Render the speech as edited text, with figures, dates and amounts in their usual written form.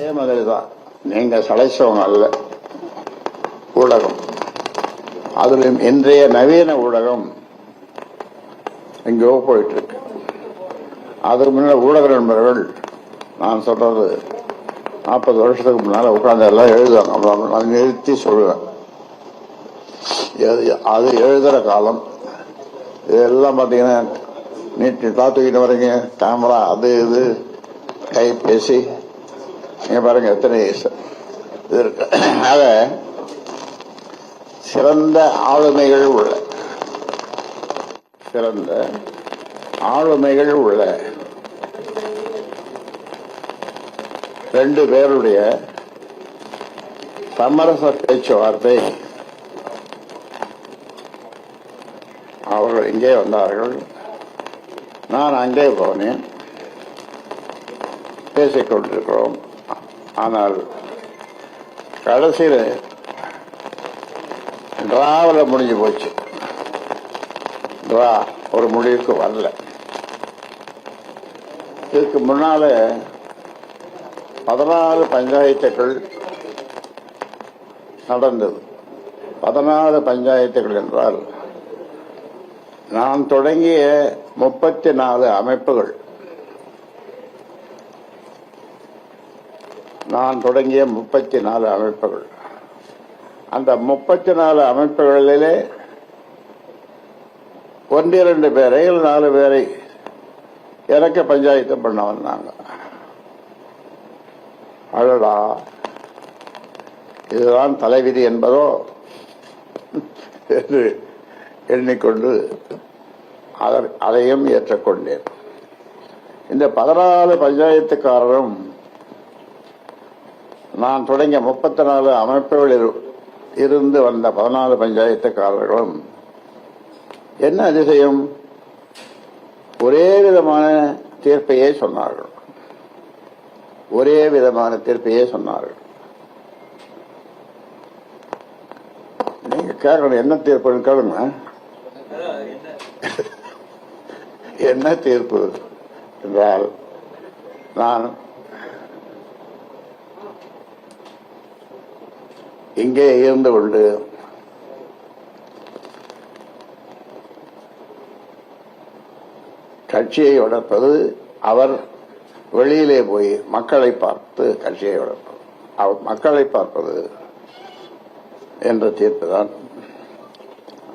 அதே மாதிரிதான் நீங்க சளைச்சவங்க அல்ல ஊடகம். அதிலும் இன்றைய நவீன ஊடகம் எங்கோ போயிட்டு இருக்கு. அதுக்கு முன்னாடி ஊடக நண்பர்கள் நான் சொல்றது 40 வருஷத்துக்கு முன்னால உட்கார்ந்து எல்லாம் எழுதுவாங்க. நான் நிறுத்தி சொல்லுவேன், அது எழுதுற காலம். இதெல்லாம் பாத்தீங்கன்னா நீட்டு தூக்கிட்டு வரீங்க, கேமரா அது இது கைபேசி, நீங்க பாருங்க எத்தனை இது இருக்கு. ஆக சிறந்த ஆளுமைகள் உள்ள 2 பேருடைய சமரச பேச்சுவார்த்தை. அவர்கள் இங்கே வந்தார்கள், நான் அங்கே போனேன், பேசிக் கொண்டிருக்கிறோம். ஆனால் கடைசியில் டிராவில் முடிஞ்சு போச்சு. டிரா ஒரு முடிவுக்கு வரல. இதுக்கு முன்னால 14 பஞ்சாயத்துகள் நடந்தது. 14 பஞ்சாயத்துகள் என்றால் நான் தொடங்கிய 34 அமைப்புகள். அந்த 34 அமைப்புகளிலே 1-2 பேரை 4 பேரை இறக்க பஞ்சாயத்து பண்ண வந்தாங்க. அழடா, இதுதான் தலைவிதி என்பதோ என்று எண்ணிக்கொண்டு அதையும் ஏற்றுக்கொண்டேன். இந்த 14 பஞ்சாயத்துக்காரரும் நான் தொடங்கிய 34 அமைப்புகளில் இருந்து வந்த 14 பஞ்சாயத்துக்காரர்களும் என்ன அதிசயம், ஒரே விதமான தீர்ப்பையே சொன்னார்கள். நீங்க கேட்கணும், என்ன தீர்ப்புன்னு கேளுங்க. என்ன தீர்ப்பு என்றால், நான் இங்கே இருந்து கொண்டு கட்சியை வளர்ப்பது, அவர் வெளியிலே போய் மக்களை பார்த்து கட்சியை வளர்ப்பது, அவர் மக்களை பார்ப்பது என்ற தீர்ப்பு தான்